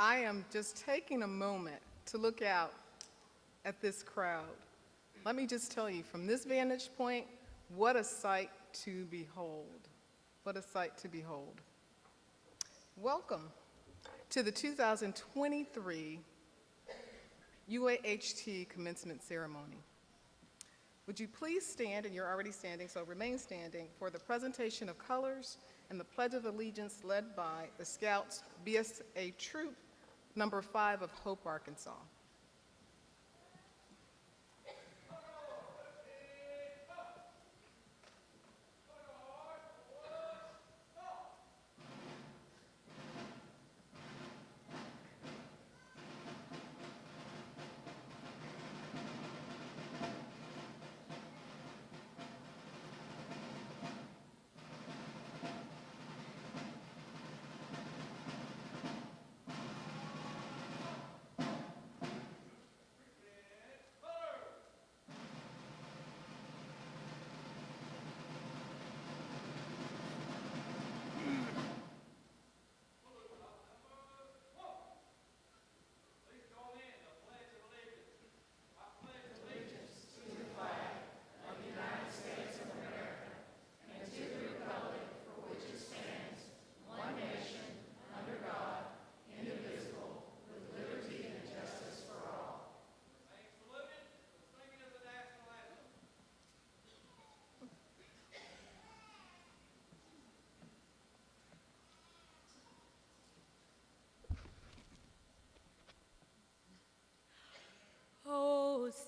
I am just taking a moment to look out at this crowd. Let me just tell you, from this vantage point, what a sight to behold. What a sight to behold. Welcome to the 2023 UAHT Commencement Ceremony. Would you please stand, and you're already standing, so remain standing, for the presentation of colors and the Pledge of Allegiance led by the Scouts BSA Troop number 5 of Hope, Arkansas.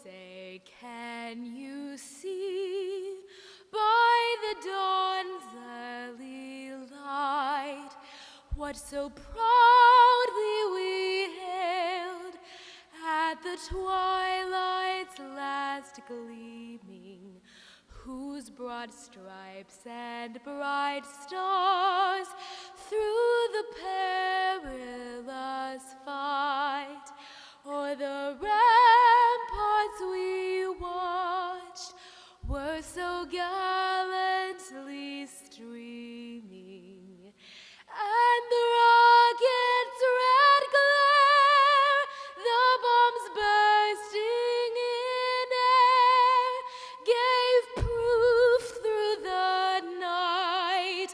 Say, can you see by the dawn's early light what so proudly we hailed at the twilight's last gleaming, whose broad stripes and bright stars through the perilous fight o'er the ramparts we watched were so gallantly streaming, and the rocket's red glare, the bombs bursting in air, gave proof through the night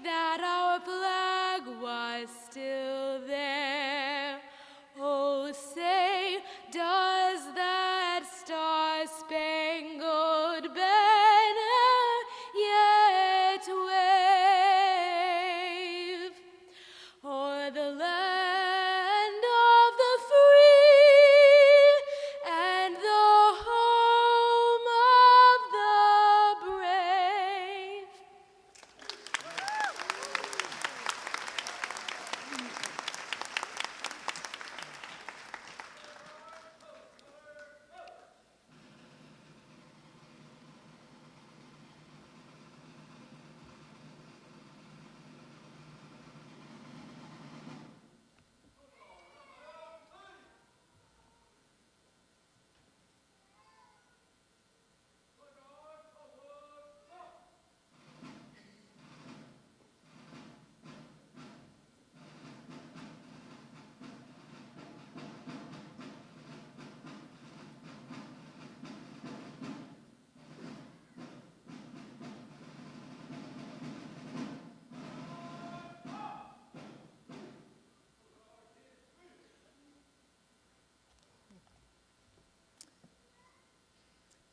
that our flag was still there. Oh, say, does that star-spangled banner yet wave o'er the land of the free and the home of the brave?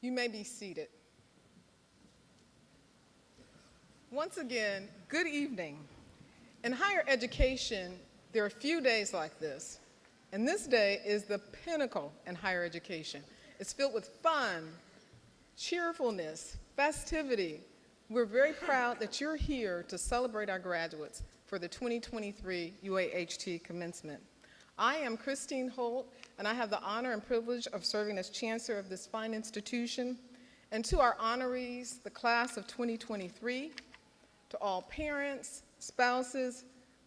You may be seated. Once again, good evening. In higher education, there are few days like this, and this day is the pinnacle in higher education. It's filled with fun, cheerfulness, festivity. We're very proud that you're here to celebrate our graduates for the 2023 UAHT Commencement. I am Christine Holt, and I have the honor and privilege of serving as chancellor of this fine institution. And to our honorees, the class of 2023, to all parents, spouses,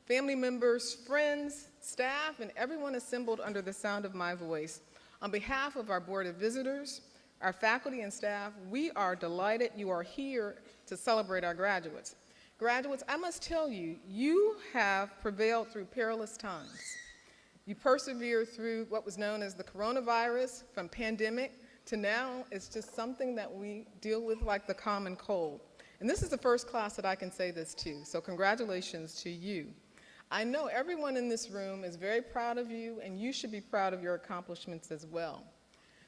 family members, friends, staff, and everyone assembled under the sound of my voice, on behalf of our Board of Visitors, our faculty and staff, we are delighted you are here to celebrate our graduates. Graduates, I must tell you, you have prevailed through perilous times. You persevered through what was known as the coronavirus, from pandemic to now it's just something that we deal with like the common cold. And this is the first class that I can say this to, so congratulations to you. I know everyone in this room is very proud of you, and you should be proud of your accomplishments as well.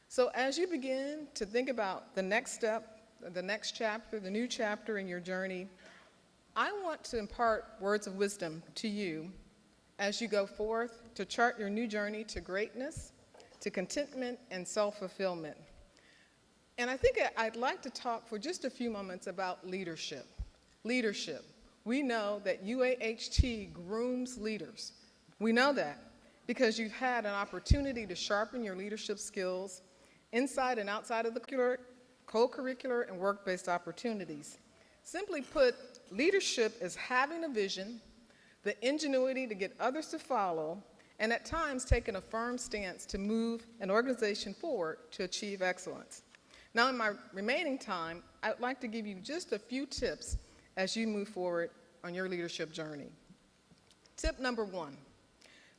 So as you begin to think about the next step, the next chapter, the new chapter in your journey, I want to impart words of wisdom to you as you go forth to chart your new journey to greatness, to contentment, and self-fulfillment. And I think I'd like to talk for just a few moments about leadership. Leadership. We know that UAHT grooms leaders. We know that because you've had an opportunity to sharpen your leadership skills inside and outside of the co-curricular and work-based opportunities. Simply put, leadership is having a vision, the ingenuity to get others to follow, and at times taking a firm stance to move an organization forward to achieve excellence. Now, in my remaining time, I'd like to give you just a few tips as you move forward on your leadership journey. Tip number 1,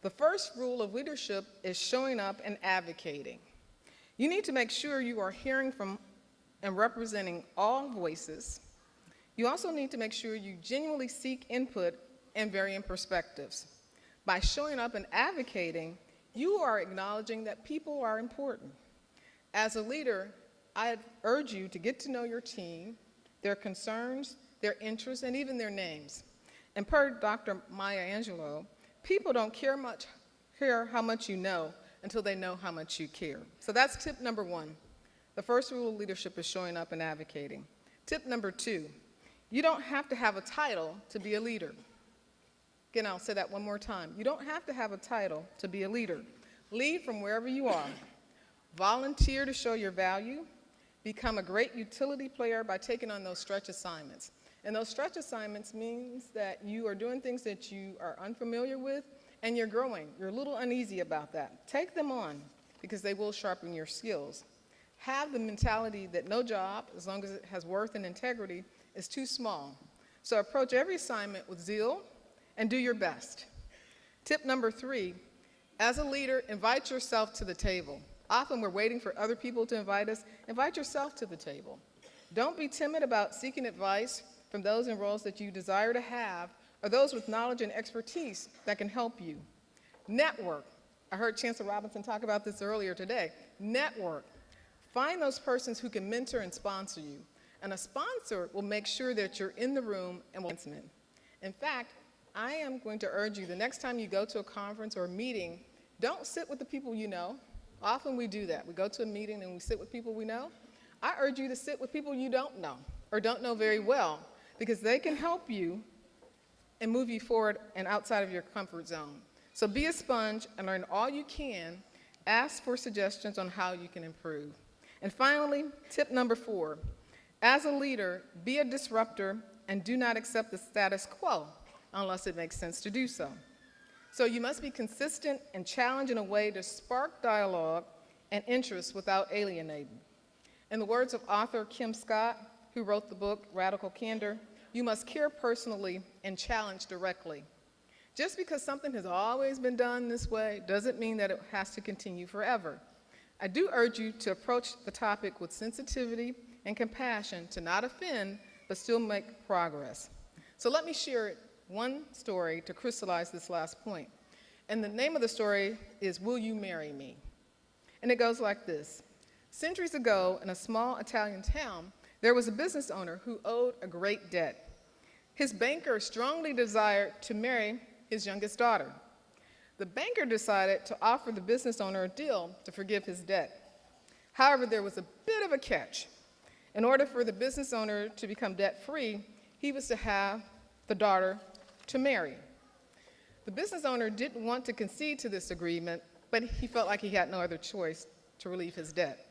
the first rule of leadership is showing up and advocating. You need to make sure you are hearing from and representing all voices. You also need to make sure you genuinely seek input and varying perspectives. By showing up and advocating, you are acknowledging that people are important. As a leader, I urge you to get to know your team, their concerns, their interests, and even their names. And per Dr. Maya Angelou, people don't care how much you know until they know how much you care. So that's tip number 1. The first rule of leadership is showing up and advocating. Tip number 2, you don't have to have a title to be a leader. Again, I'll say that one more time. You don't have to have a title to be a leader. Lead from wherever you are. Volunteer to show your value. Become a great utility player by taking on those stretch assignments. And those stretch assignments means that you are doing things that you are unfamiliar with and you're growing. You're a little uneasy about that. Take them on because they will sharpen your skills. Have the mentality that no job, as long as it has worth and integrity, is too small. So approach every assignment with zeal and do your best. Tip number 3, as a leader, invite yourself to the table. Often we're waiting for other people to invite us. Invite yourself to the table. Don't be timid about seeking advice from those in roles that you desire to have or those with knowledge and expertise that can help you. Network. I heard Chancellor Robinson talk about this earlier today. Network. Find those persons who can mentor and sponsor you. And a sponsor will make sure that you're in the room and will listen. In fact, I am going to urge you the next time you go to a conference or a meeting, don't sit with the people you know. Often we do that. We go to a meeting and we sit with people we know. I urge you to sit with people you don't know or don't know very well because they can help you and move you forward and outside of your comfort zone. So be a sponge and learn all you can. Ask for suggestions on how you can improve. And finally, tip number 4, as a leader, be a disruptor and do not accept the status quo unless it makes sense to do so. So you must be consistent and challenge in a way to spark dialogue and interest without alienating. In the words of author Kim Scott, who wrote the book Radical Candor, you must care personally and challenge directly. Just because something has always been done this way doesn't mean that it has to continue forever. I do urge you to approach the topic with sensitivity and compassion to not offend, but still make progress. So let me share one story to crystallize this last point. And the name of the story is Will You Marry Me? And it goes like this. Centuries ago, in a small Italian town, there was a business owner who owed a great debt. His banker strongly desired to marry his youngest daughter. The banker decided to offer the business owner a deal to forgive his debt. However, there was a bit of a catch. In order for the business owner to become debt-free, he was to have the daughter to marry. The business owner didn't want to concede to this agreement, but he felt like he had no other choice to relieve his debt.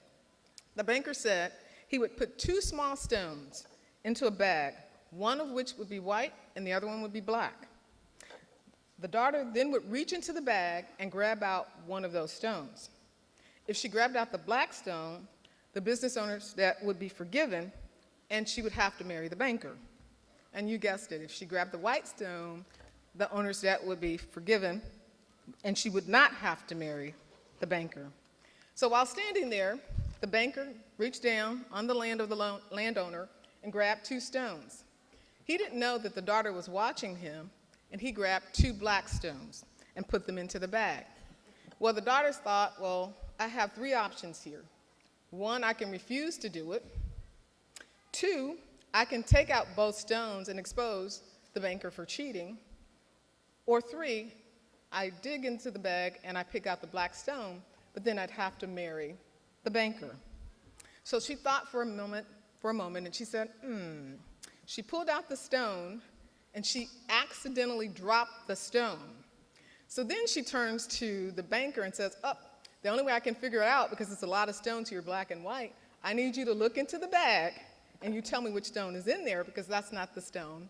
The banker said he would put 2 small stones into a bag, one of which would be white and the other one would be black. The daughter then would reach into the bag and grab out one of those stones. If she grabbed out the black stone, the business owner's debt would be forgiven and she would have to marry the banker. And you guessed it, if she grabbed the white stone, the owner's debt would be forgiven and she would not have to marry the banker. So while standing there, the banker reached down on the land of the landowner and grabbed 2 stones. He didn't know that the daughter was watching him, and he grabbed 2 black stones and put them into the bag. Well, the daughters thought, well, I have 3 options here. 1, I can refuse to do it. 2, I can take out both stones and expose the banker for cheating. Or 3, I dig into the bag and I pick out the black stone, but then I'd have to marry the banker. So she thought for a moment, and she said, She pulled out the stone, and she accidentally dropped the stone. So then she turns to the banker and says, the only way I can figure it out, because it's a lot of stones here, black and white, I need you to look into the bag, and you tell me which stone is in there, because that's not the stone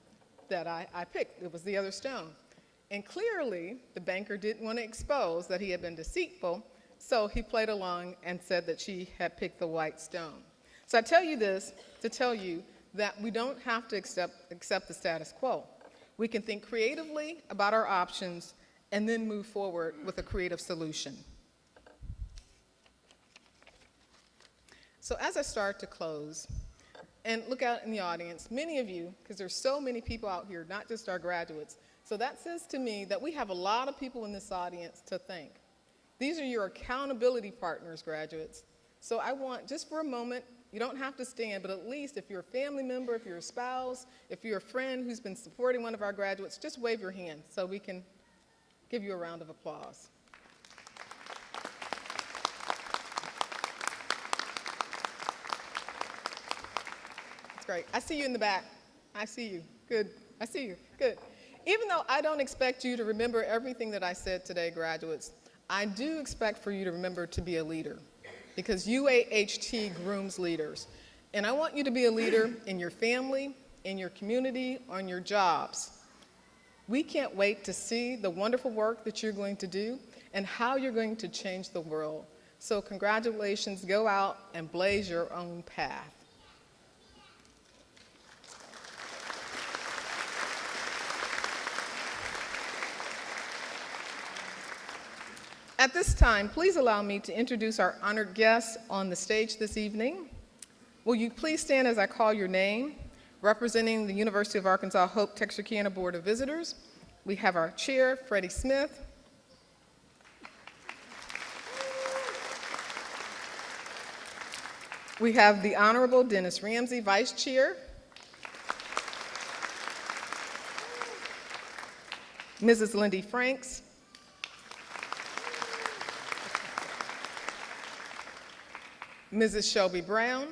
that I picked. It was the other stone. And clearly, the banker didn't want to expose that he had been deceitful, so he played along and said that she had picked the white stone. So I tell you this to tell you that we don't have to accept the status quo. We can think creatively about our options and then move forward with a creative solution. So as I start to close, and look out in the audience, many of you, because there's so many people out here, not just our graduates, so that says to me that we have a lot of people in this audience to thank. These are your accountability partners, graduates. So I want, just for a moment, you don't have to stand, but at least if you're a family member, if you're a spouse, if you're a friend who's been supporting one of our graduates, just wave your hand so we can give you a round of applause. That's great. I see you in the back. I see you. Good. I see you. Good. Even though I don't expect you to remember everything that I said today, graduates, I do expect for you to remember to be a leader, because UAHT grooms leaders. And I want you to be a leader in your family, in your community, on your jobs. We can't wait to see the wonderful work that you're going to do and how you're going to change the world. So congratulations, go out and blaze your own path. At this time, please allow me to introduce our honored guests on the stage this evening. Will you please stand as I call your name? Representing the University of Arkansas Hope-Texarkana Board of Visitors, we have our chair, Freddie Smith. We have the Honorable Dennis Ramsey, Vice Chair. Mrs. Lindy Franks. Mrs. Shelby Brown.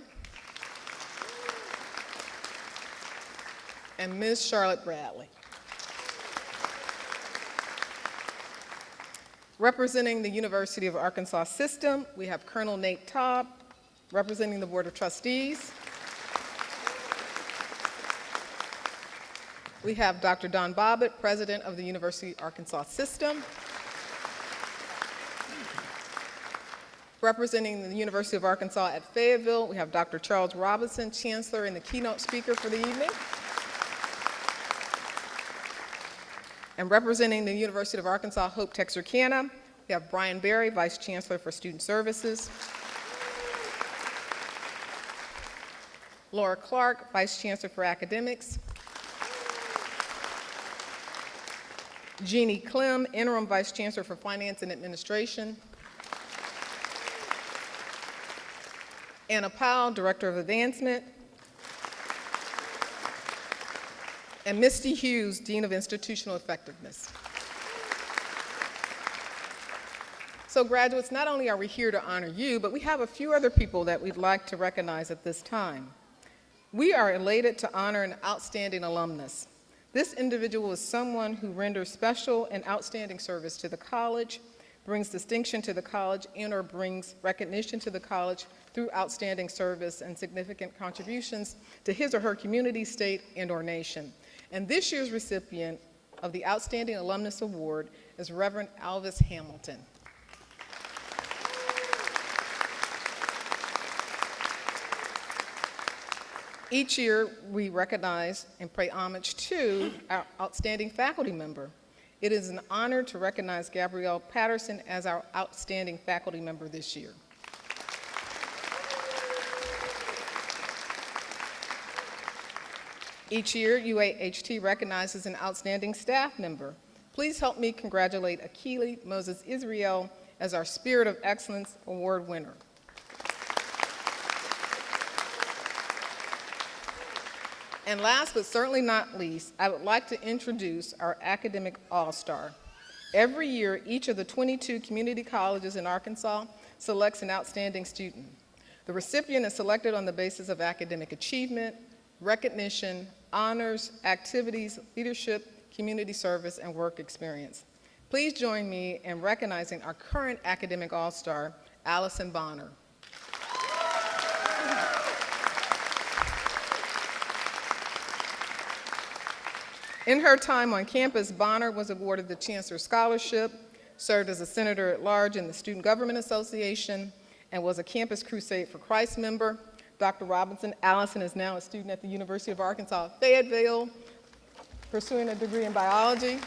And Ms. Charlotte Bradley. Representing the University of Arkansas System, we have Colonel Nate Taub, representing the Board of Trustees. We have Dr. Don Bobbitt, President of the University of Arkansas System. Representing the University of Arkansas at Fayetteville, we have Dr. Charles Robinson, Chancellor and the keynote speaker for the evening. And representing the University of Arkansas Hope-Texarkana, we have Brian Berry, Vice Chancellor for Student Services. Laura Clark, Vice Chancellor for Academics. Jeannie Clem, Interim Vice Chancellor for Finance and Administration. Anna Powell, Director of Advancement. And Misty Hughes, Dean of Institutional Effectiveness. So graduates, not only are we here to honor you, but we have a few other people that we'd like to recognize at this time. We are elated to honor an outstanding alumnus. This individual is someone who renders special and outstanding service to the college, brings distinction to the college, and/or brings recognition to the college through outstanding service and significant contributions to his or her community, state, and/or nation. And this year's recipient of the Outstanding Alumnus Award is Reverend Alvis Hamilton. Each year, we recognize and pay homage to our outstanding faculty member. It is an honor to recognize Gabrielle Patterson as our outstanding faculty member this year. Each year, UAHT recognizes an outstanding staff member. Please help me congratulate Akili Moses Israel as our Spirit of Excellence Award winner. And last but certainly not least, I would like to introduce our Academic All-Star. Every year, each of the 22 community colleges in Arkansas selects an outstanding student. The recipient is selected on the basis of academic achievement, recognition, honors, activities, leadership, community service, and work experience. Please join me in recognizing our current Academic All-Star, Allison Bonner. In her time on campus, Bonner was awarded the Chancellor Scholarship, served as a Senator at Large in the Student Government Association, and was a Campus Crusade for Christ member. Dr. Allison is now a student at the University of Arkansas at Fayetteville, pursuing a degree in biology.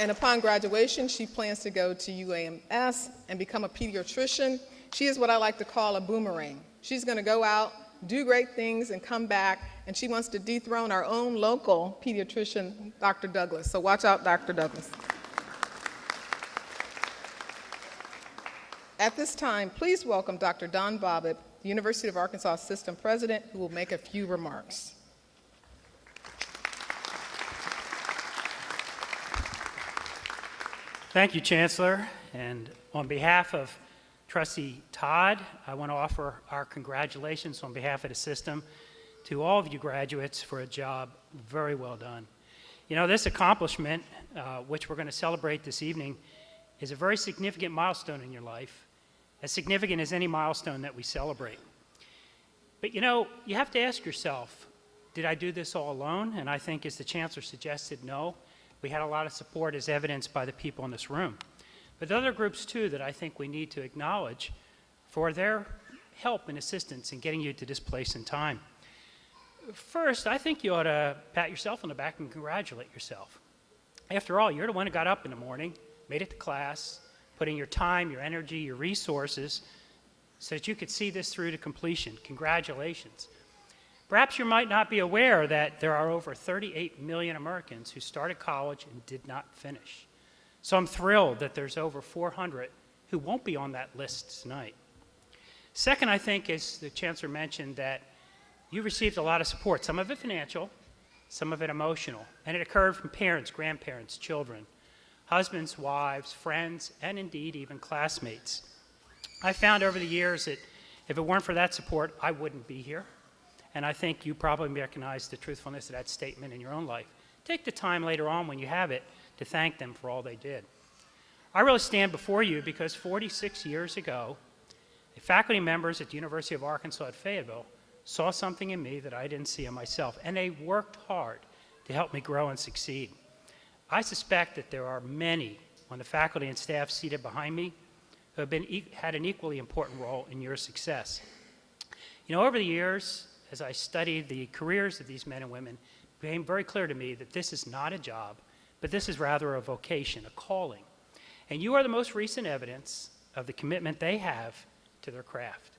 And upon graduation, she plans to go to UAMS and become a pediatrician. She is what I like to call a boomerang. She's going to go out, do great things, and come back, and she wants to dethrone our own local pediatrician, Dr. Douglas. So watch out, Dr. Douglas. At this time, please welcome Dr. Don Bobbitt, the University of Arkansas System President, who will make a few remarks. Thank you, Chancellor. And on behalf of Trustee Todd, I want to offer our congratulations on behalf of the system to all of you graduates for a job very well done. You know, this accomplishment, which we're going to celebrate this evening, is a very significant milestone in your life, as significant as any milestone that we celebrate. But you know, you have to ask yourself, did I do this all alone? And I think, as the Chancellor suggested, no. We had a lot of support, as evidenced by the people in this room. But there are other groups, too, that I think we need to acknowledge for their help and assistance in getting you to this place in time. First, I think you ought to pat yourself on the back and congratulate yourself. After all, you're the one who got up in the morning, made it to class, put in your time, your energy, your resources, so that you could see this through to completion. Congratulations. Perhaps you might not be aware that there are over 38 million Americans who started college and did not finish. So I'm thrilled that there's over 400 who won't be on that list tonight. Second, I think, as the Chancellor mentioned, that you received a lot of support, some of it financial, some of it emotional, and it occurred from parents, grandparents, children, husbands, wives, friends, and indeed even classmates. I found over the years that if it weren't for that support, I wouldn't be here. And I think you probably recognize the truthfulness of that statement in your own life. Take the time later on when you have it to thank them for all they did. I really stand before you because 46 years ago, the faculty members at the University of Arkansas at Fayetteville saw something in me that I didn't see in myself, and they worked hard to help me grow and succeed. I suspect that there are many on the faculty and staff seated behind me who have had an equally important role in your success. You know, over the years, as I studied the careers of these men and women, it became very clear to me that this is not a job, but this is rather a vocation, a calling. And you are the most recent evidence of the commitment they have to their craft.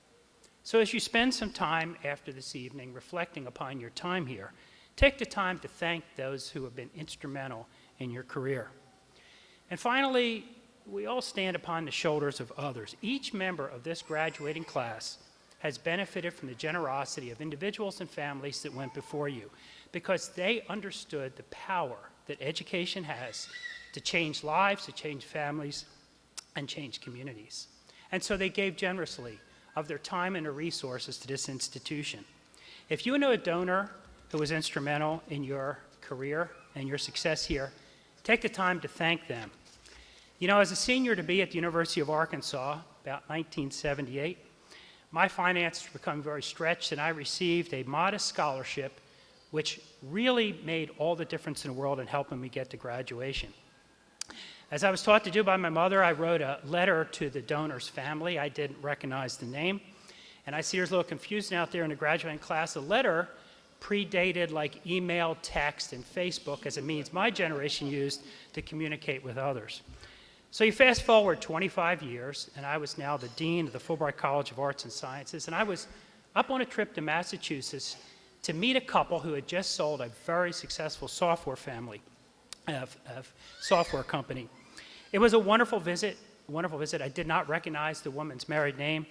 So as you spend some time after this evening reflecting upon your time here, take the time to thank those who have been instrumental in your career. And finally, we all stand upon the shoulders of others. Each member of this graduating class has benefited from the generosity of individuals and families that went before you because they understood the power that education has to change lives, to change families, and change communities. And so they gave generously of their time and their resources to this institution. If you know a donor who was instrumental in your career and your success here, take the time to thank them. You know, as a senior to be at the University of Arkansas, about 1978, my finances were becoming very stretched, and I received a modest scholarship, which really made all the difference in the world in helping me get to graduation. As I was taught to do by my mother, I wrote a letter to the donor's family. I didn't recognize the name, and I see there's a little confusion out there in the graduating class. The letter predated like email, text, and Facebook as a means my generation used to communicate with others. So you fast forward 25 years, and I was now the dean of the Fulbright College of Arts and Sciences, and I was up on a trip to Massachusetts to meet a couple who had just sold a very successful software software company. It was a wonderful visit, I did not recognize the woman's married name.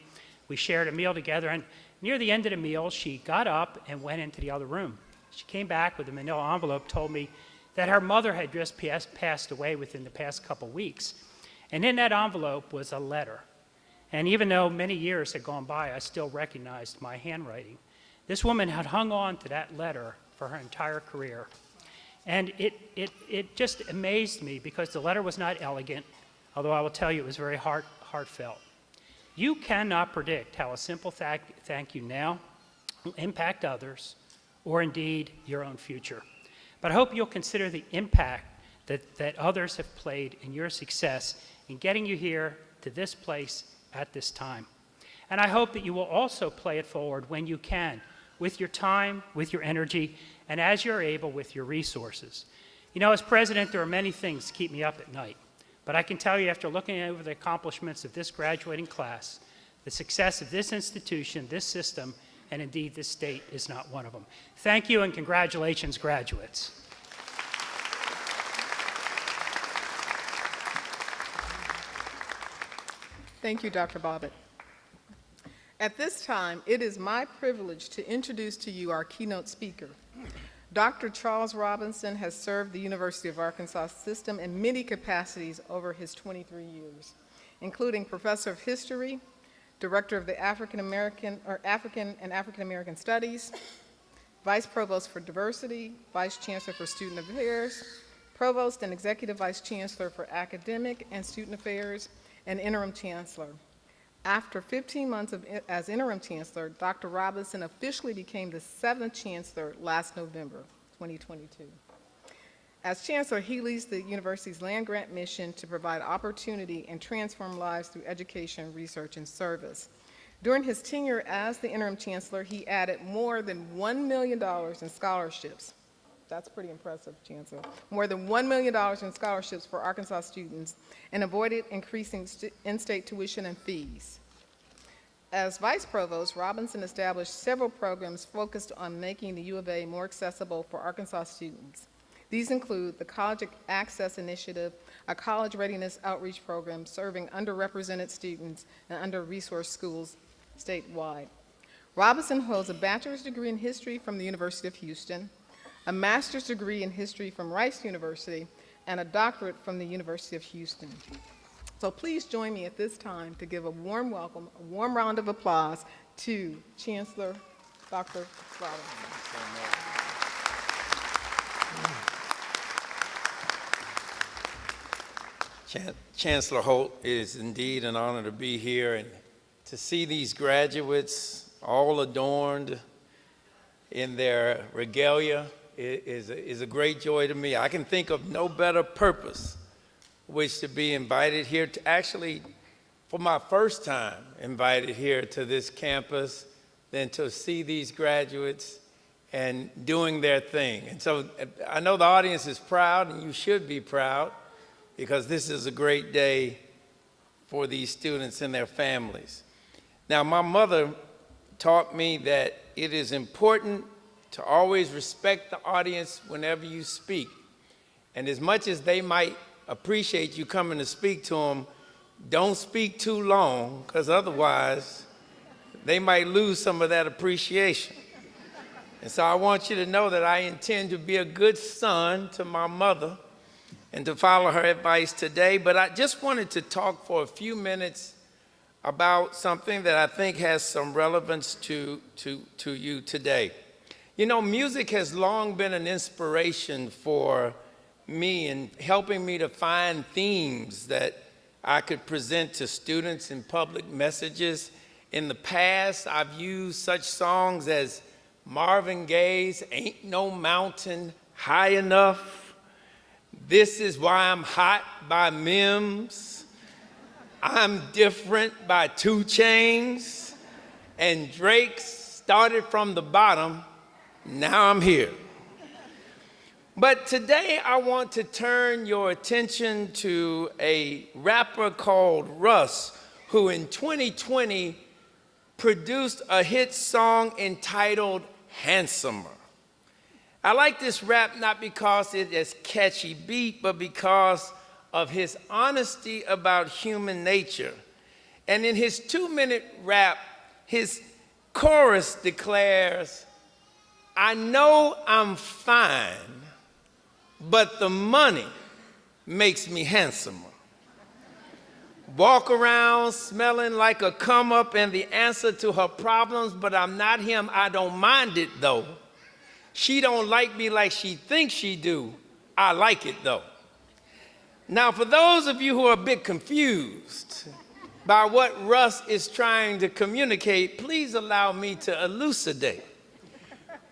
We shared a meal together, and near the end of the meal, she got up and went into the other room. She came back with a manila envelope, told me that her mother had just passed away within the past couple weeks. And in that envelope was a letter. And even though many years had gone by, I still recognized my handwriting. This woman had hung on to that letter for her entire career. And it just amazed me because the letter was not elegant, although I will tell you it was very heartfelt. You cannot predict how a simple thank you now will impact others or indeed your own future. But I hope you'll consider the impact that others have played in your success in getting you here to this place at this time. And I hope that you will also play it forward when you can, with your time, with your energy, and as you're able with your resources. You know, as president, there are many things to keep me up at night. But I can tell you, after looking over the accomplishments of this graduating class, the success of this institution, this system, and indeed this state is not one of them. Thank you and congratulations, graduates. Thank you, Dr. Bobbitt. At this time, it is my privilege to introduce to you our keynote speaker. Dr. Charles Robinson has served the University of Arkansas system in many capacities over his 23 years, including Professor of History, Director of the African and African American Studies, Vice Provost for Diversity, Vice Chancellor for Student Affairs, Provost and Executive Vice Chancellor for Academic and Student Affairs, and Interim Chancellor. After 15 months as Interim Chancellor, Dr. Robinson officially became the 7th Chancellor last November, 2022. As Chancellor, he leads the university's land-grant mission to provide opportunity and transform lives through education, research, and service. During his tenure as the Interim Chancellor, he added more than $1 million in scholarships. That's pretty impressive, Chancellor. More than $1 million in scholarships for Arkansas students and avoided increasing in-state tuition and fees. As Vice Provost, Robinson established several programs focused on making the U of A more accessible for Arkansas students. These include the College Access Initiative, a college readiness outreach program serving underrepresented students and under-resourced schools statewide. Robinson holds a bachelor's degree in history from the University of Houston, a master's degree in history from Rice University, and a doctorate from the University of Houston. So please join me at this time to give a warm welcome, a warm round of applause to Chancellor Dr. Robinson. Chancellor Holt, it is indeed an honor to be here and to see these graduates all adorned in their regalia. It is a great joy to me. I can think of no better purpose which to be invited here to actually, for my first time, invited here to this campus than to see these graduates and doing their thing. And so I know the audience is proud, and you should be proud, because this is a great day for these students and their families. Now, my mother taught me that it is important to always respect the audience whenever you speak. And as much as they might appreciate you coming to speak to them, don't speak too long, because otherwise they might lose some of that appreciation. And so I want you to know that I intend to be a good son to my mother and to follow her advice today. But I just wanted to talk for a few minutes about something that I think has some relevance to you today. You know, music has long been an inspiration for me in helping me to find themes that I could present to students in public messages. In the past, I've used such songs as Marvin Gaye's Ain't No Mountain High Enough, This Is Why I'm Hot by Mims, I'm Different by 2 Chainz, and Drake's Started From the Bottom Now I'm here. But today I want to turn your attention to a rapper called Russ, who in 2020 produced a hit song entitled Handsomer. I like this rap not because it is a catchy beat, but because of his honesty about human nature. And in his 2-minute rap, his chorus declares, "I know I'm fine, but the money makes me handsomer. Walk around smelling like a come up and the answer to her problems, but I'm not him, I don't mind it though. She don't like me like she thinks she do, I like it though." Now, for those of you who are a bit confused by what Russ is trying to communicate, please allow me to elucidate.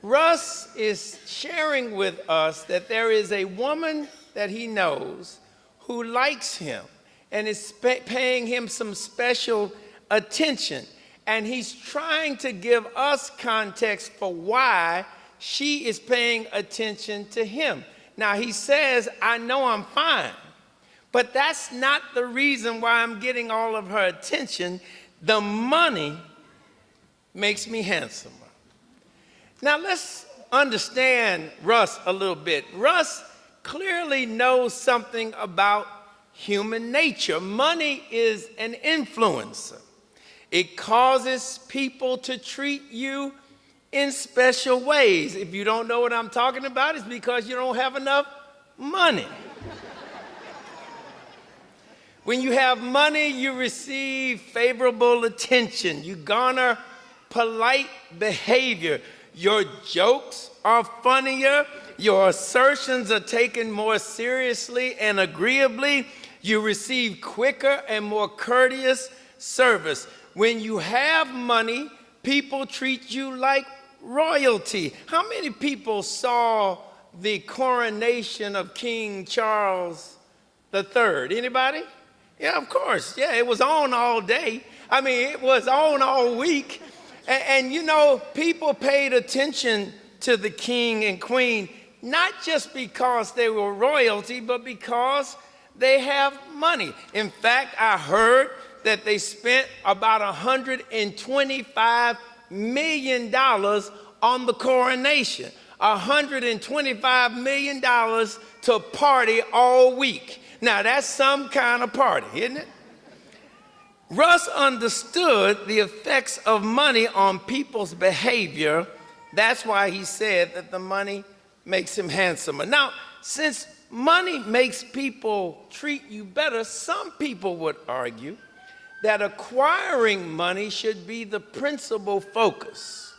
Russ is sharing with us that there is a woman that he knows who likes him and is paying him some special attention. And he's trying to give us context for why she is paying attention to him. Now, he says, "I know I'm fine," but that's not the reason why I'm getting all of her attention. The money makes me handsomer. Now, let's understand Russ a little bit. Russ clearly knows something about human nature. Money is an influencer. It causes people to treat you in special ways. If you don't know what I'm talking about, it's because you don't have enough money. When you have money, you receive favorable attention. You garner polite behavior. Your jokes are funnier. Your assertions are taken more seriously and agreeably. You receive quicker and more courteous service. When you have money, people treat you like royalty. How many people saw the coronation of King Charles III? Anybody? Yeah, of course. Yeah, it was on all day. I mean, it was on all week. And you know, people paid attention to the king and queen, not just because they were royalty, but because they have money. In fact, I heard that they spent about $125 million on the coronation. $125 million to party all week. Now, that's some kind of party, isn't it? Russ understood the effects of money on people's behavior. That's why he said that the money makes him handsomer. Now, since money makes people treat you better, some people would argue that acquiring money should be the principal focus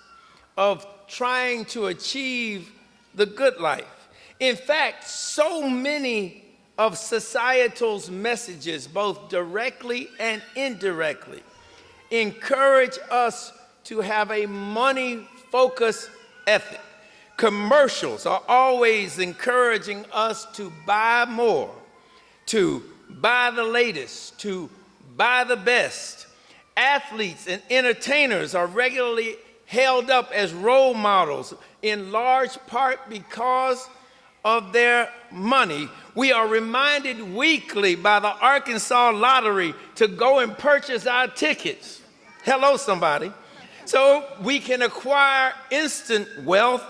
of trying to achieve the good life. In fact, so many of societal's messages, both directly and indirectly, encourage us to have a money-focused ethic. Commercials are always encouraging us to buy more, to buy the latest, to buy the best. Athletes and entertainers are regularly held up as role models, in large part because of their money. We are reminded weekly by the Arkansas Lottery to go and purchase our tickets. Hello, somebody. So we can acquire instant wealth,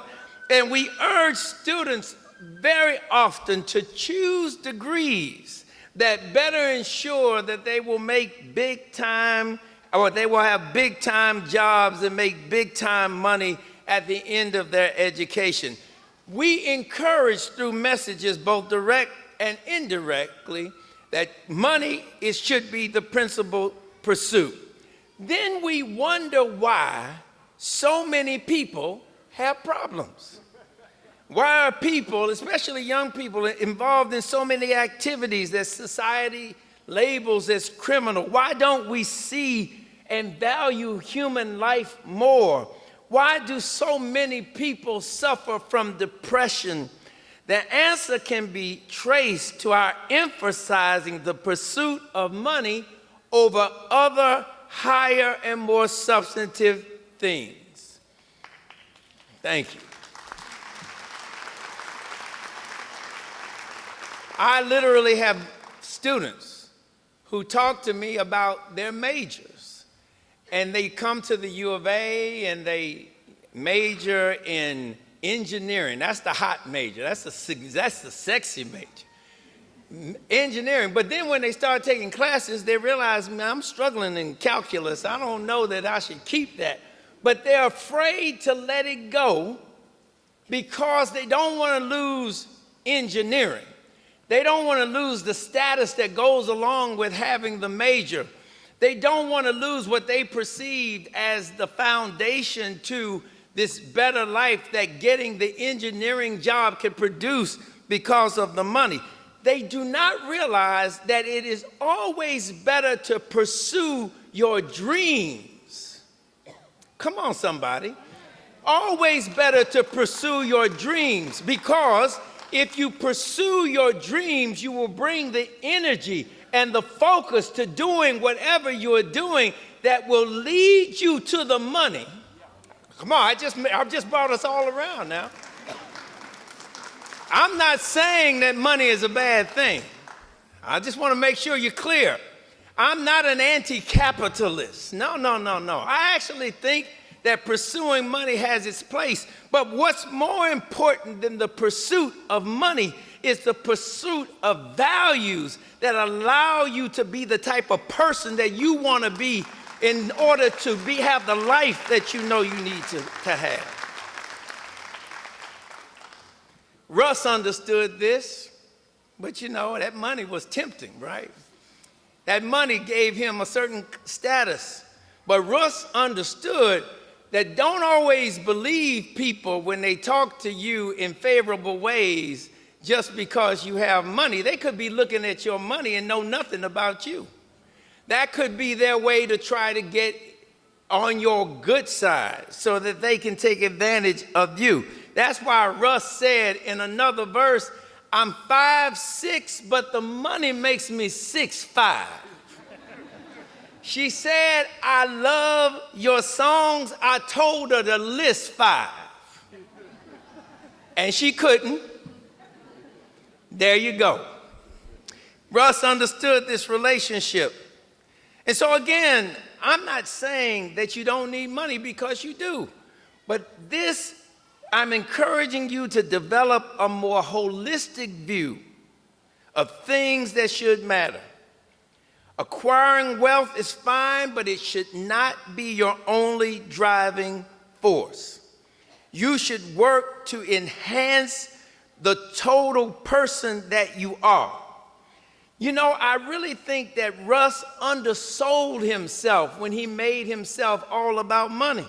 and we urge students very often to choose degrees that better ensure that they will make big time, or they will have big time jobs and make big time money at the end of their education. We encourage through messages, both direct and indirectly, that money should be the principal pursuit. Then we wonder why so many people have problems. Why are people, especially young people, involved in so many activities that society labels as criminal? Why don't we see and value human life more? Why do so many people suffer from depression? The answer can be traced to our emphasizing the pursuit of money over other higher and more substantive things. Thank you. I literally have students who talk to me about their majors, and they come to the U of A and they major in engineering. That's the hot major. That's the sexy major. Engineering. But then when they start taking classes, they realize, man, I'm struggling in calculus. I don't know that I should keep that. But they're afraid to let it go because they don't want to lose engineering. They don't want to lose the status that goes along with having the major. They don't want to lose what they perceived as the foundation to this better life that getting the engineering job can produce because of the money. They do not realize that it is always better to pursue your dreams. Come on, somebody. Always better to pursue your dreams, because if you pursue your dreams, you will bring the energy and the focus to doing whatever you are doing that will lead you to the money. Come on, I just brought us all around now. I'm not saying that money is a bad thing. I just want to make sure you're clear. I'm not an anti-capitalist. No. I actually think that pursuing money has its place. But what's more important than the pursuit of money is the pursuit of values that allow you to be the type of person that you want to be in order to have the life that you know you need to have. Russ understood this, but you know, that money was tempting, right? That money gave him a certain status. But Russ understood that don't always believe people when they talk to you in favorable ways just because you have money. They could be looking at your money and know nothing about you. That could be their way to try to get on your good side so that they can take advantage of you. That's why Russ said in another verse, I'm 5'6", but the money makes me 6'5". She said, I love your songs. I told her to list 5. And she couldn't. There you go. Russ understood this relationship. And so again, I'm not saying that you don't need money, because you do. But this, I'm encouraging you to develop a more holistic view of things that should matter. Acquiring wealth is fine, but it should not be your only driving force. You should work to enhance the total person that you are. You know, I really think that Russ undersold himself when he made himself all about money.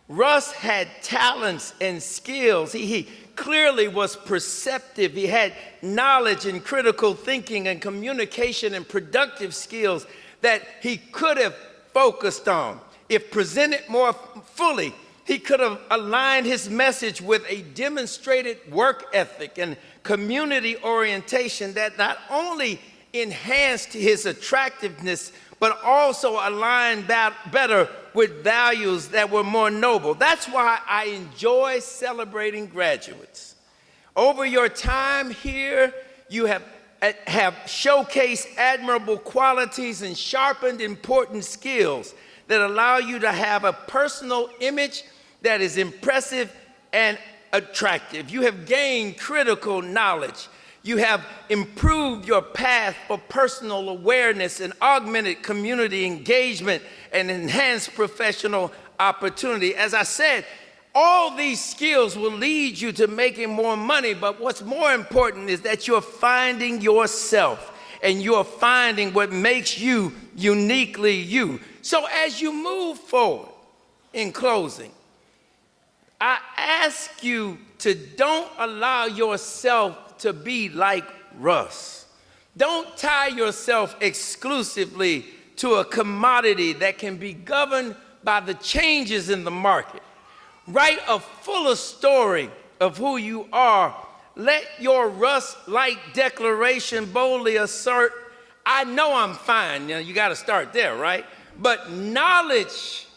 Russ had talents and skills. He clearly was perceptive. He had knowledge and critical thinking and communication and productive skills that he could have focused on. If presented more fully, he could have aligned his message with a demonstrated work ethic and community orientation that not only enhanced his attractiveness, but also aligned better with values that were more noble. That's why I enjoy celebrating graduates. Over your time here, you have showcased admirable qualities and sharpened important skills that allow you to have a personal image that is impressive and attractive. You have gained critical knowledge. You have improved your path for personal awareness and augmented community engagement and enhanced professional opportunity. As I said, all these skills will lead you to making more money, but what's more important is that you're finding yourself and you're finding what makes you uniquely you. So as you move forward, in closing, I ask you to don't allow yourself to be like Russ. Don't tie yourself exclusively to a commodity that can be governed by the changes in the market. Write a fuller story of who you are. Let your Russ-like declaration boldly assert, I know I'm fine. Now, you got to start there, right? But knowledge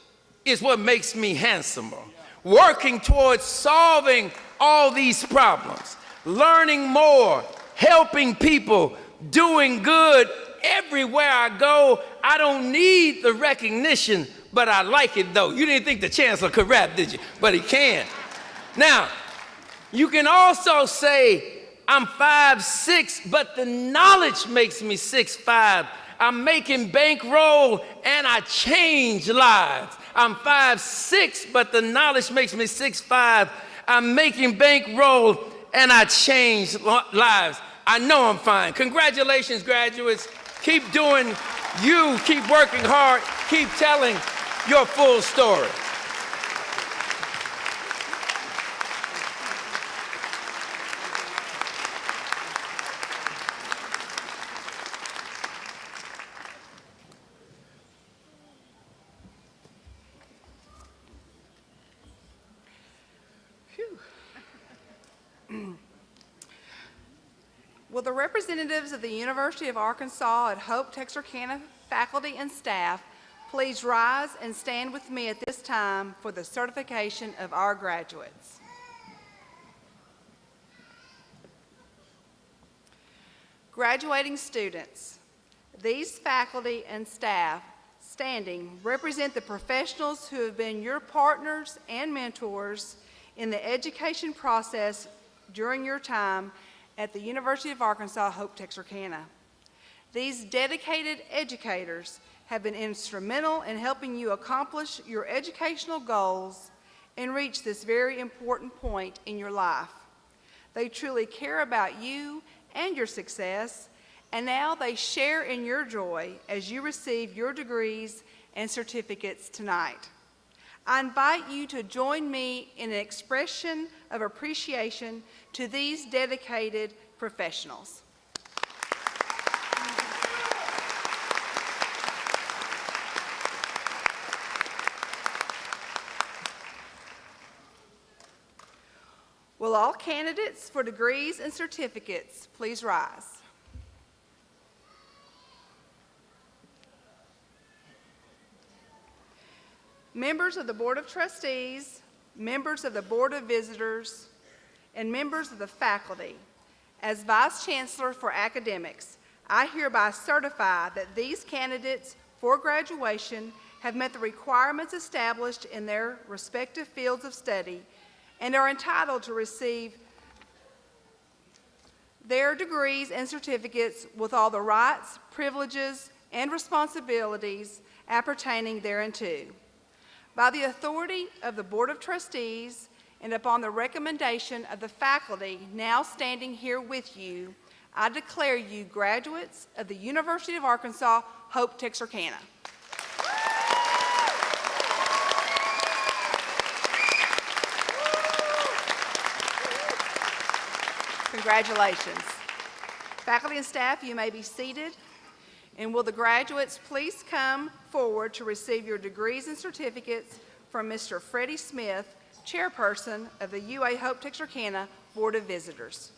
is what makes me handsomer. Working towards solving all these problems, learning more, helping people, doing good everywhere I go. I don't need the recognition, but I like it though. You didn't think the chancellor could rap, did you? But he can. Now, you can also say, I'm 5'6", but the knowledge makes me 6'5". I'm making bankroll and I change lives. I'm 5'6", but the knowledge makes me 6'5". I'm making bankroll and I change lives. I know I'm fine. Congratulations, graduates. Keep doing you. Keep working hard. Keep telling your full story. Will the representatives of the University of Arkansas at Hope-Texarkana faculty and staff please rise and stand with me at this time for the certification of our graduates. Graduating students, these faculty and staff standing represent the professionals who have been your partners and mentors in the education process during your time at the University of Arkansas Hope-Texarkana. These dedicated educators have been instrumental in helping you accomplish your educational goals and reach this very important point in your life. They truly care about you and your success, and now they share in your joy as you receive your degrees and certificates tonight. I invite you to join me in an expression of appreciation to these dedicated professionals. Will all candidates for degrees and certificates please rise? Members of the Board of Trustees, members of the Board of Visitors, and members of the faculty, as Vice Chancellor for Academics, I hereby certify that these candidates for graduation have met the requirements established in their respective fields of study and are entitled to receive their degrees and certificates with all the rights, privileges, and responsibilities appertaining thereunto. By the authority of the Board of Trustees and upon the recommendation of the faculty now standing here with you, I declare you graduates of the University of Arkansas Hope-Texarkana. Congratulations. Faculty and staff, you may be seated. And will the graduates please come forward to receive your degrees and certificates from Mr. Freddie Smith, Chairperson of the UAHT Hope-Texarkana Board of Visitors.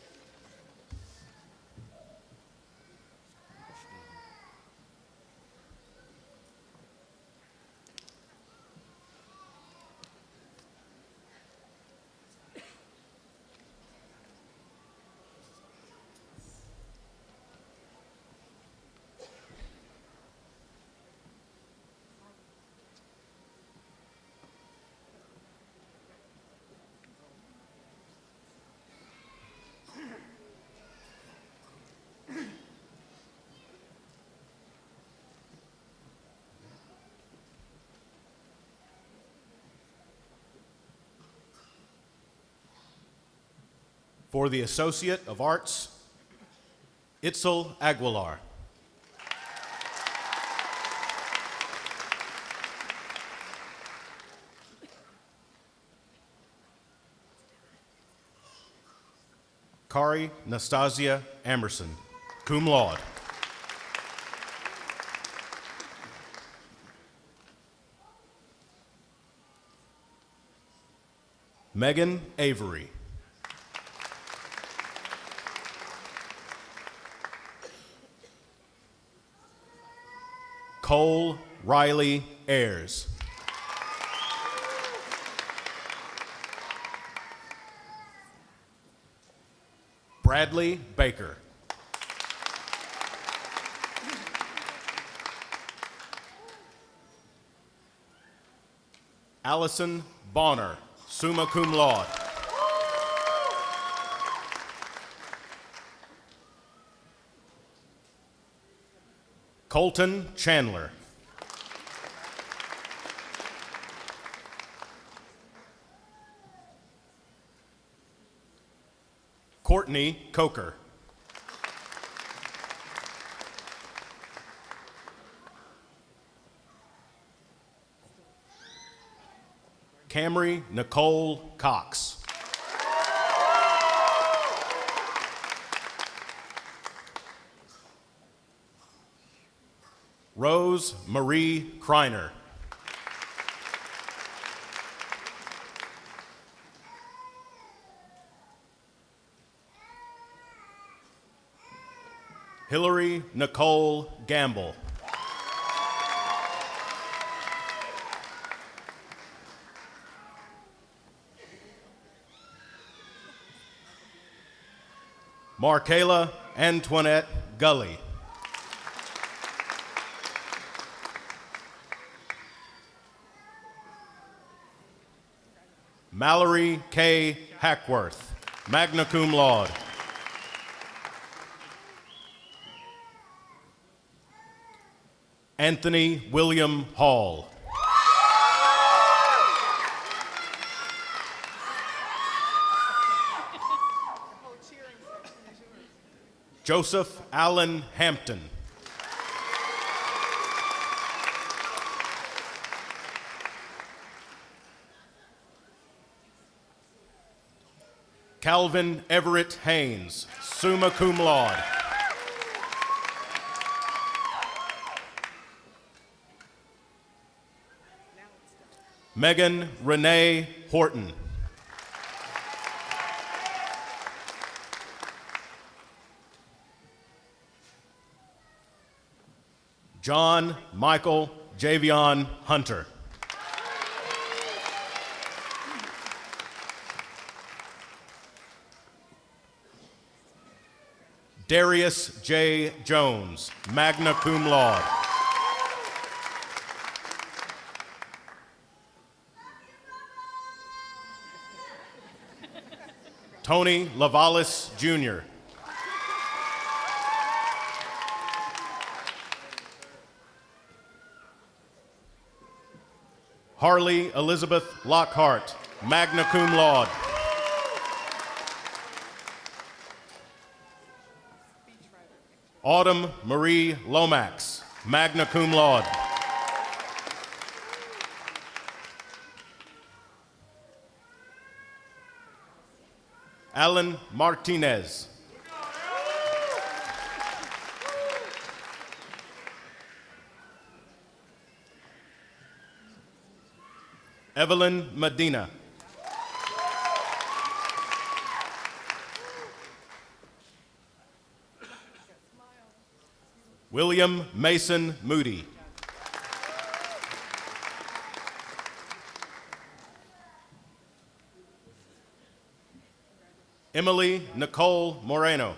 For the Associate of Arts, Itzel Aguilar. Kari Nastasia Amerson, cum laude. Megan Avery. Cole Riley Ayers. Bradley Baker. Allison Bonner, summa cum laude. Colton Chandler. Courtney Coker. Camry Nicole Cox. Rose Marie Kreiner. Hillary Nicole Gamble. Markayla Antoinette Gully. Mallory K. Hackworth, magna cum laude. Anthony William Hall. Joseph Allen Hampton. Calvin Everett Haynes, summa cum laude. Megan Renee Horton. John Michael Javion Hunter. Darius J. Jones, magna cum laude. Tony Lavalis, Jr. Harley Elizabeth Lockhart, magna cum laude. Autumn Marie Lomax, magna cum laude. Alan Martinez. Evelyn Medina. William Mason Moody. Emily Nicole Moreno.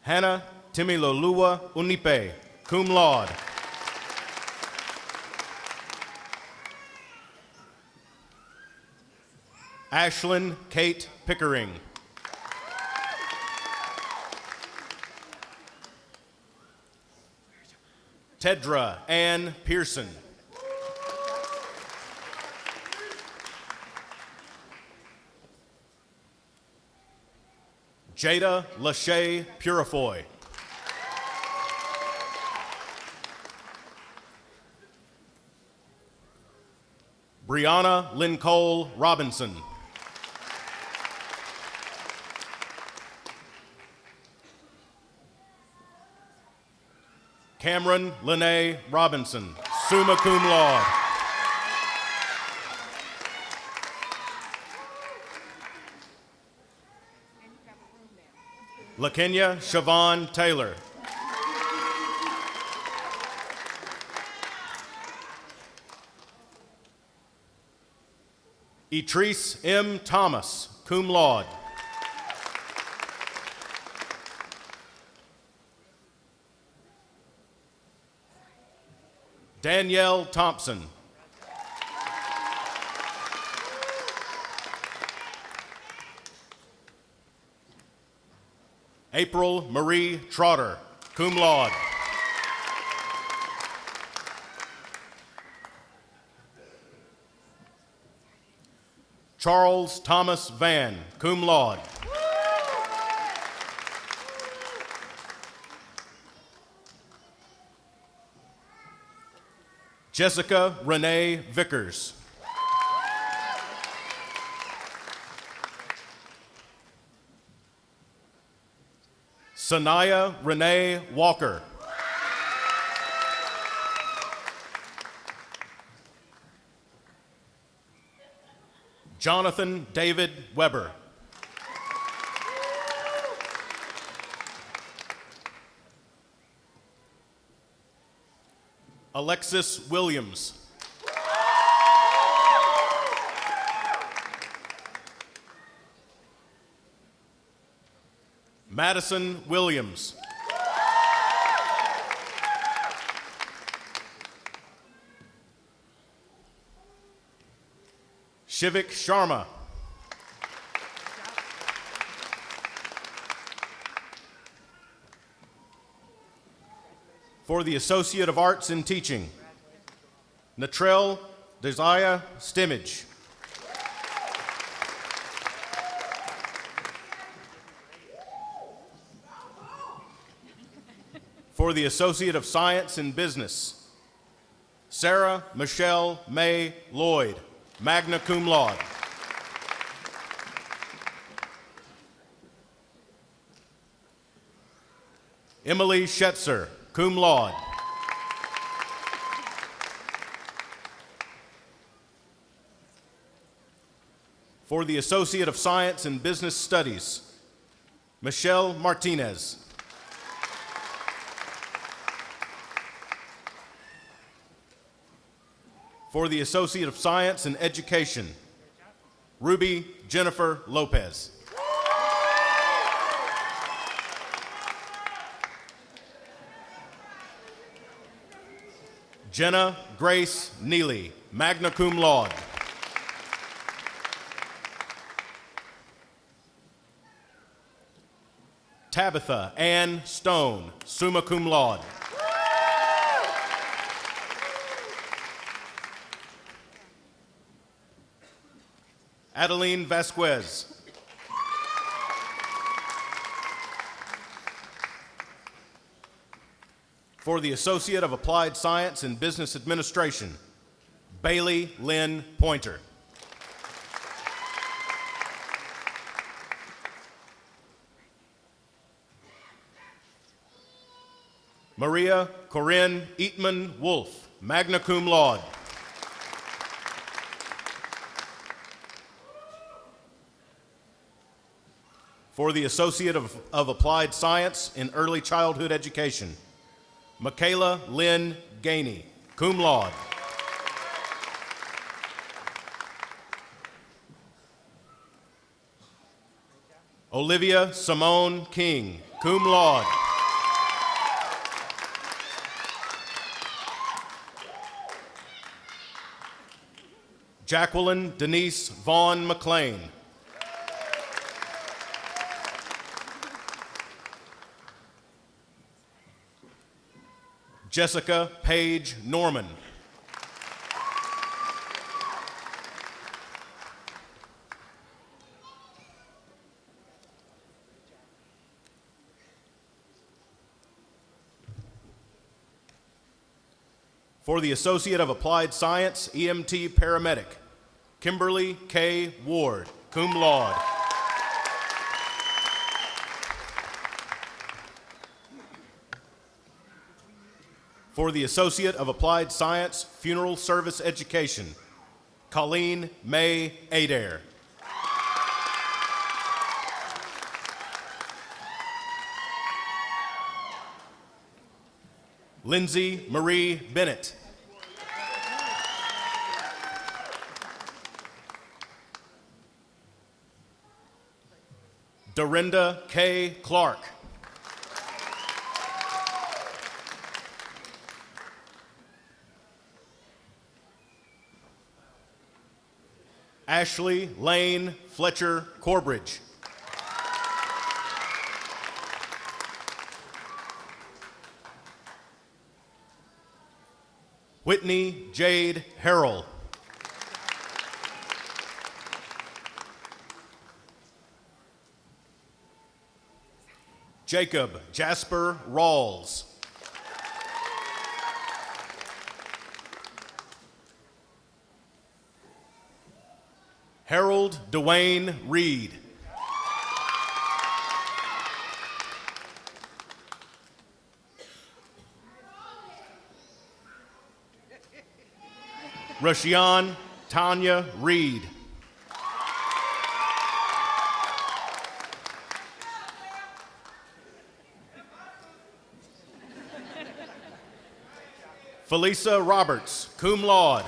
Hannah Timilolua Unipe, cum laude. Ashlyn Kate Pickering. Tedra Ann Pearson. Jada Lachey Purifoy. Brianna Lincole Robinson. Cameron Lene Robinson, summa cum laude. LaKenya Siobhan Taylor. Etrice M. Thomas, cum laude. Danielle Thompson. April Marie Trotter, cum laude. Charles Thomas Van, cum laude. Jessica Renee Vickers. Sanaya Renee Walker. Jonathan David Weber. Alexis Williams. Madison Williams. Shivik Sharma. For the Associate of Arts in Teaching, Natrell Desire Stimage. For the Associate of Science in Business, Sarah Michelle May Lloyd, magna cum laude. Emily Schetzer, cum laude. For the Associate of Science in Business Studies, Michelle Martinez. For the Associate of Science in Education, Ruby Jennifer Lopez. Jenna Grace Neely, magna cum laude. Tabitha Ann Stone, summa cum laude. Adeline Vasquez. For the Associate of Applied Science in Business Administration, Bailey Lynn Pointer. Maria Corinne Eatman Wolf, magna cum laude. For the Associate of Applied Science in Early Childhood Education, Michaela Lynn Gainey, cum laude. Olivia Simone King, cum laude. Jacqueline Denise Vaughn McLean. Jessica Paige Norman. For the Associate of Applied Science, EMT Paramedic, Kimberly K. Ward, cum laude. For the Associate of Applied Science, Funeral Service Education, Colleen May Adair. Lindsay Marie Bennett. Dorinda K. Clark. Ashley Lane Fletcher Corbridge. Whitney Jade Harrell. Jacob Jasper Rawls. Harold Dwayne Reed. Rashian Tanya Reed. Felisa Roberts, cum laude.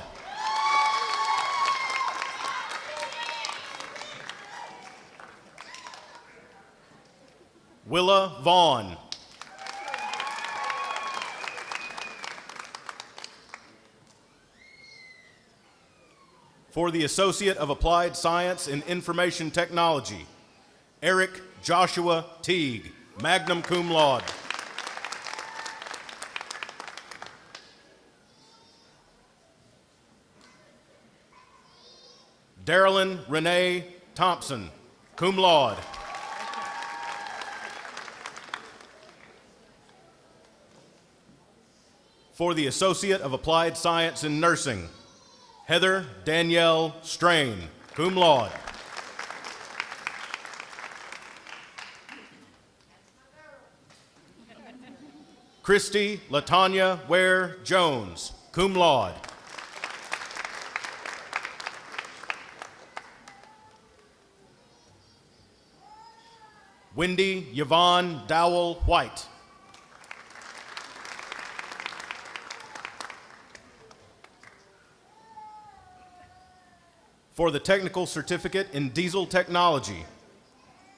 Willa Vaughn. For the Associate of Applied Science in Information Technology, Eric Joshua Teague, magna cum laude. Darylyn Renee Thompson, cum laude. For the Associate of Applied Science in Nursing, Heather Danielle Strain, cum laude. Christy Latanya Ware Jones, cum laude. Wendy Yvonne Dowell White. For the Technical Certificate in Diesel Technology,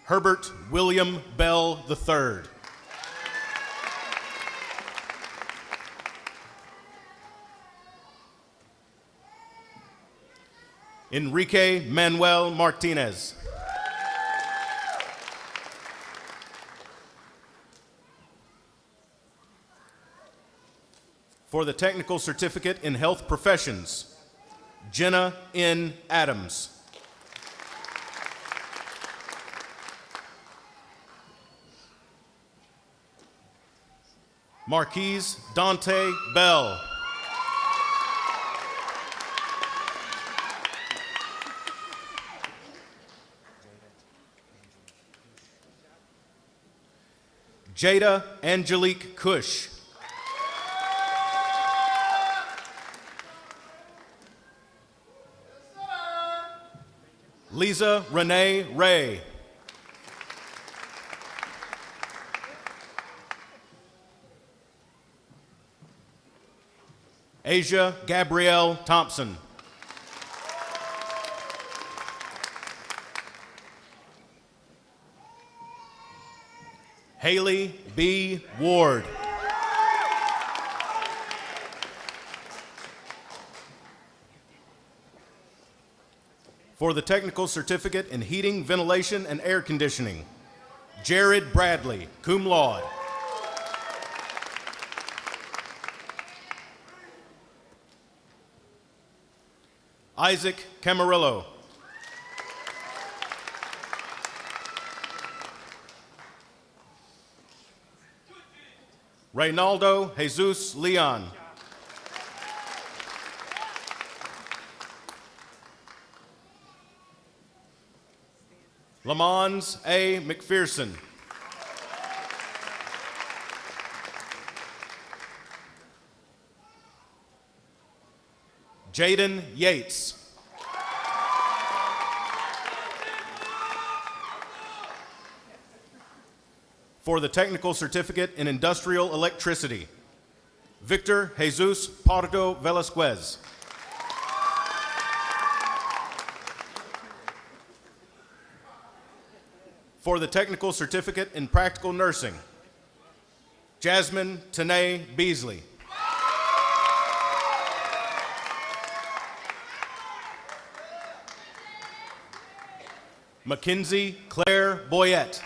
Herbert William Bell III. Enrique Manuel Martinez. For the Technical Certificate in Health Professions, Jenna N. Adams. Marquise Dante Bell. Jada Angelique Cush. Lisa Renee Ray. Asia Gabrielle Thompson. Haley B. Ward. For the Technical Certificate in Heating, Ventilation, and Air Conditioning, Jared Bradley, cum laude. Isaac Camarillo. Reynaldo Jesus Leon. Lamons A. McPherson. Jaden Yates. For the Technical Certificate in Industrial Electricity, Victor Jesus Pardo Velasquez. For the Technical Certificate in Practical Nursing, Jasmine Tanae Beasley. Mackenzie Claire Boyette.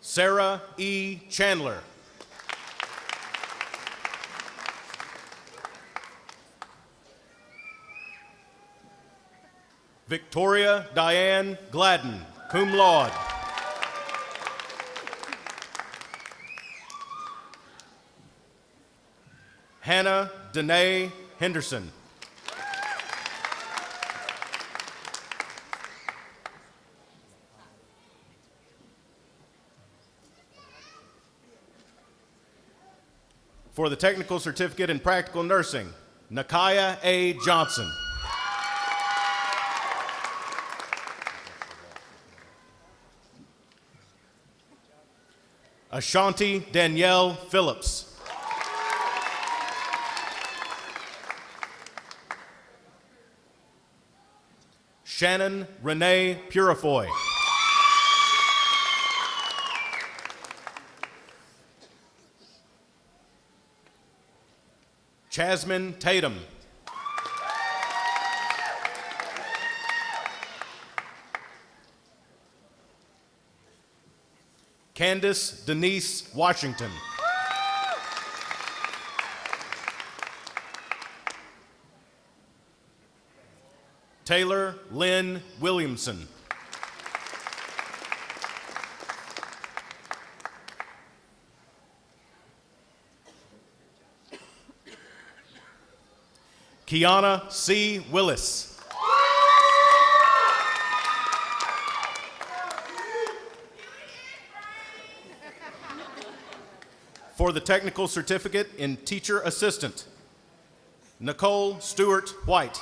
Sarah E. Chandler. Victoria Diane Gladden, cum laude. Hannah Danae Henderson. For the Technical Certificate in Practical Nursing, Nakaya A. Johnson. Ashanti Danielle Phillips. Shannon Renee Purifoy. Jasmine Tatum. Candace Denise Washington. Taylor Lynn Williamson. Kiana C. Willis. For the Technical Certificate in Teacher Assistant, Nicole Stewart White.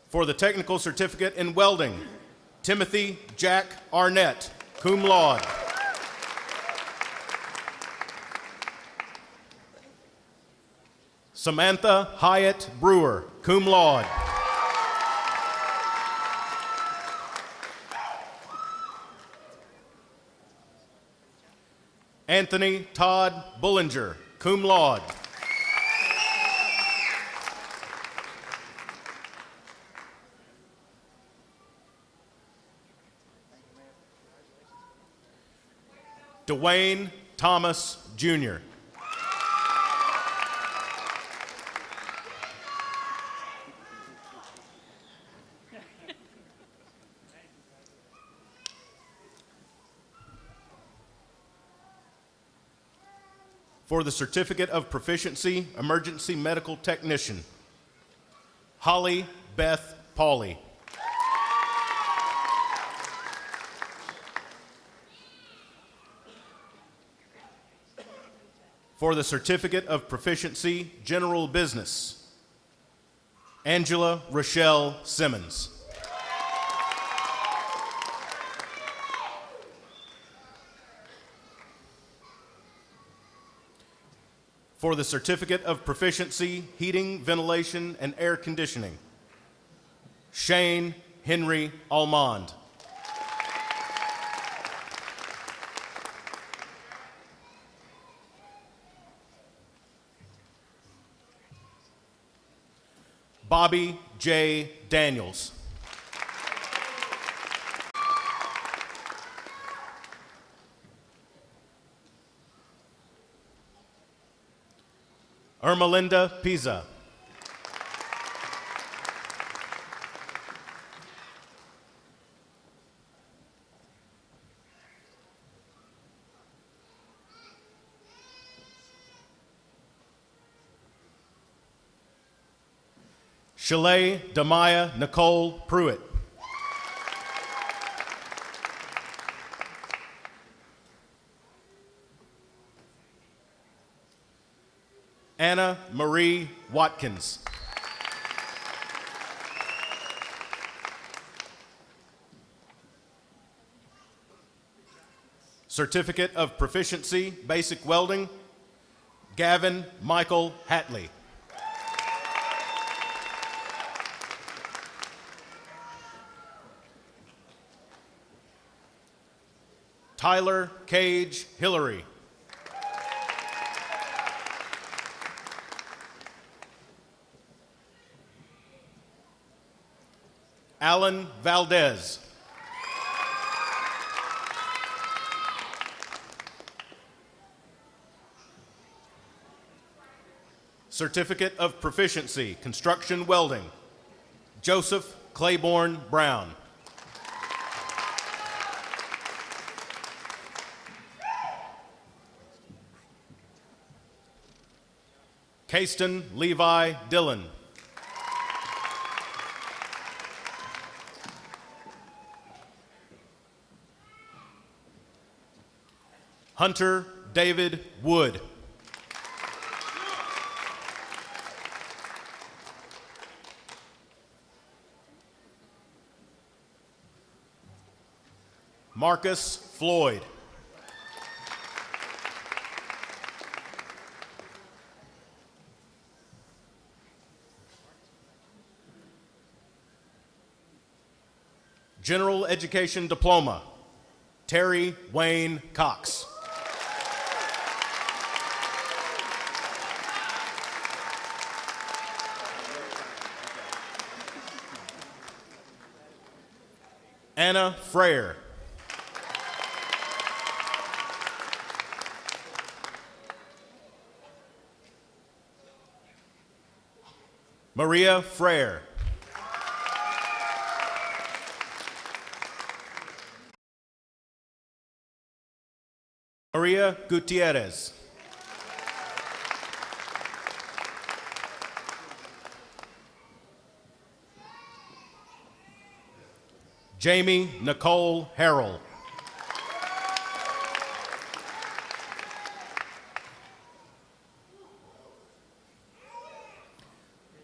For the Technical Certificate in Welding, Timothy Jack Arnett, cum laude. Samantha Hyatt Brewer, cum laude. Anthony Todd Bullinger, cum laude. Dwayne Thomas, Jr. For the Certificate of Proficiency, Emergency Medical Technician, Holly Beth Pauley. For the Certificate of Proficiency, General Business, Angela Rochelle Simmons. For the Certificate of Proficiency, Heating, Ventilation, and Air Conditioning, Shane Henry Almond. Bobby J. Daniels. Ermelinda Pisa. Shalay Damaya Nicole Pruitt. Anna Marie Watkins. Certificate of Proficiency, Basic Welding, Gavin Michael Hatley. Tyler Cage Hillary. Alan Valdez. Certificate of Proficiency, Construction Welding, Joseph Claiborne Brown. Kayston Levi Dillon. Hunter David Wood. Marcus Floyd. General Education Diploma, Terry Wayne Cox. Anna Frere. Maria Frere. Maria Gutierrez. Jamie Nicole Harrell.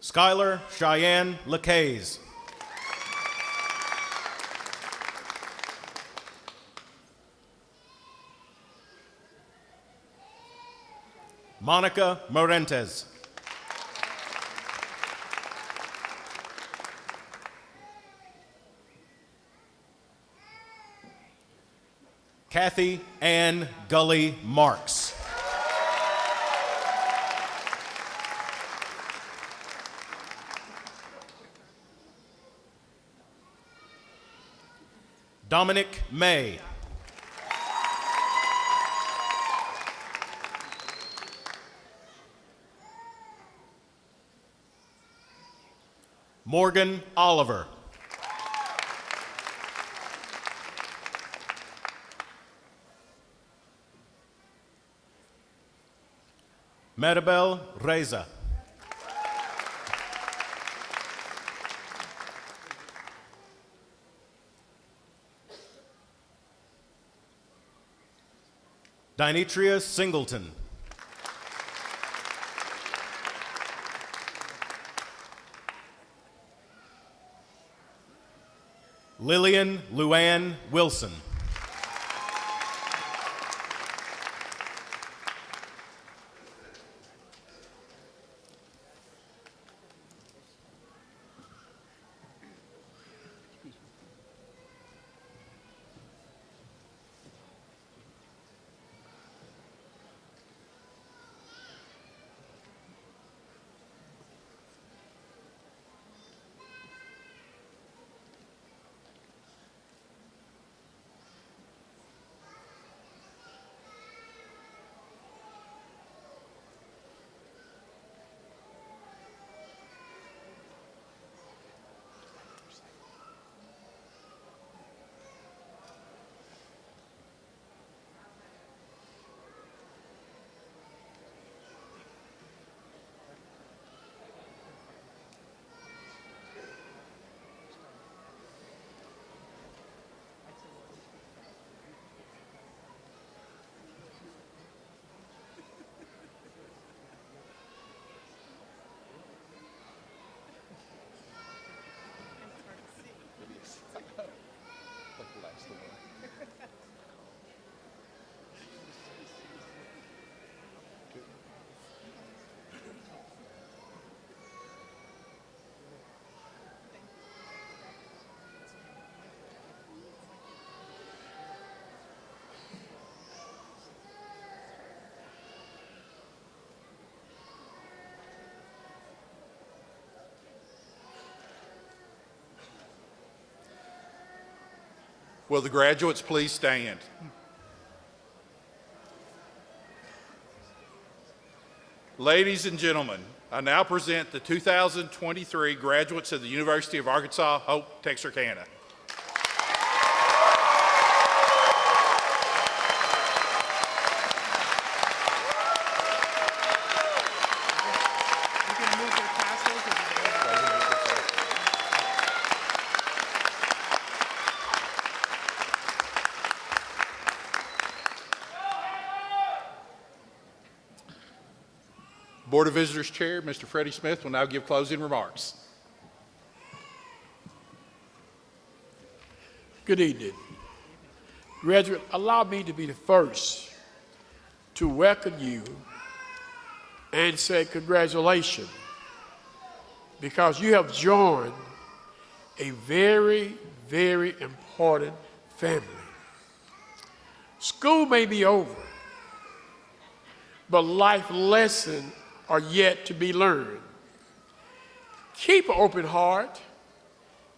Skylar Cheyenne Lacaze. Monica Morentes. Kathy Ann Gully Marks. Dominic May. Morgan Oliver. Maribel Reza. Dinetria Singleton. Lillian Luann Wilson. Will the graduates please stand? Ladies and gentlemen, I now present the 2023 graduates of the University of Arkansas Hope-Texarkana. Board of Visitors Chair, Mr. Freddie Smith, will now give closing remarks. Good evening. Graduate, allow me to be the first to welcome you and say congratulations, because you have joined a very, very important family. School may be over, but life lessons are yet to be learned. Keep an open heart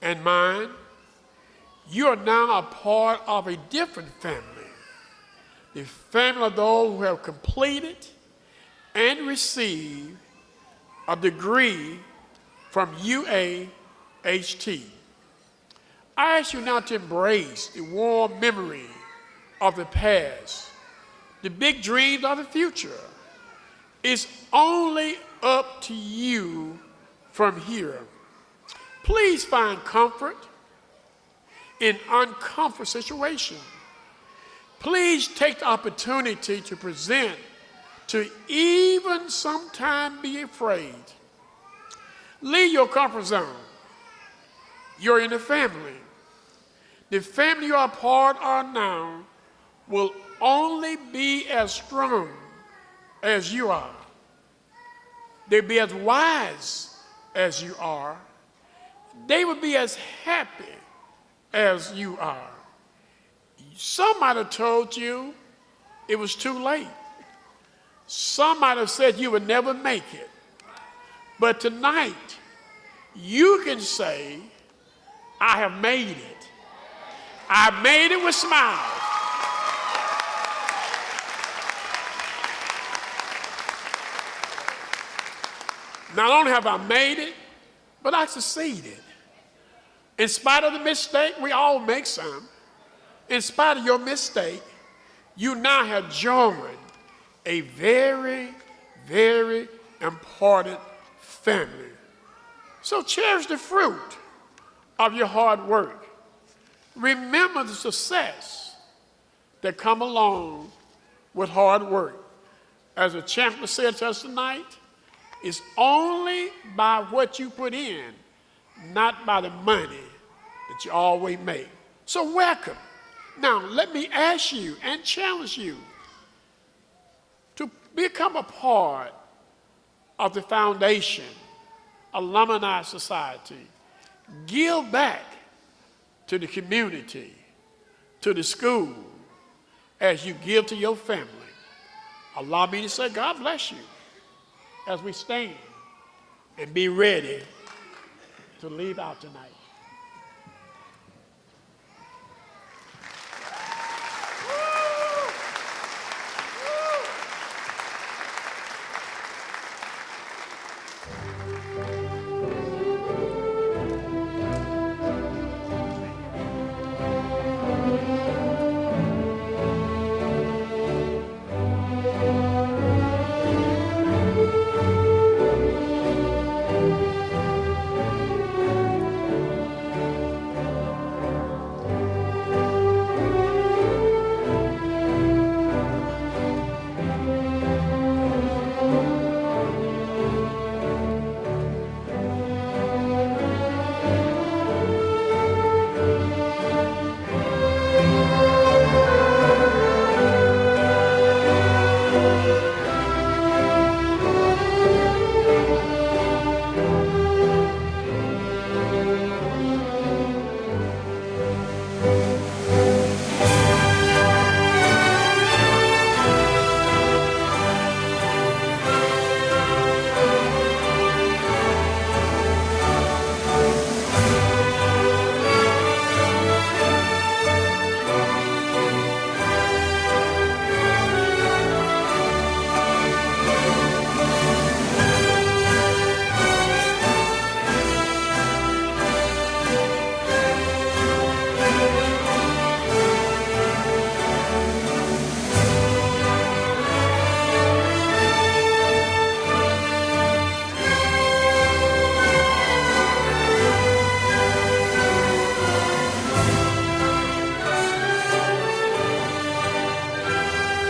and mind. You are now a part of a different family, the family of those who have completed and received a degree from UAHT. I ask you now to embrace the warm memory of the past, the big dreams of the future. It's only up to you from here. Please find comfort in uncomfortable situations. Please take the opportunity to present, to even sometimes be afraid. Leave your comfort zone. You're in a family. The family you are part of now will only be as strong as you are. They'll be as wise as you are. They will be as happy as you are. Some might have told you it was too late. Some might have said you would never make it. But tonight, you can say, I have made it. I made it with smiles. Not only have I made it, but I succeeded. In spite of the mistake, we all make some. In spite of your mistake, you now have joined a very, very important family. So cherish the fruit of your hard work. Remember the success that come along with hard work. As the chancellor said to us tonight, it's only by what you put in, not by the money that you always make. So welcome. Now, let me ask you and challenge you to become a part of the foundation, Alumni Society. Give back to the community, to the school, as you give to your family. Allow me to say, God bless you, as we stand and be ready to leave out tonight.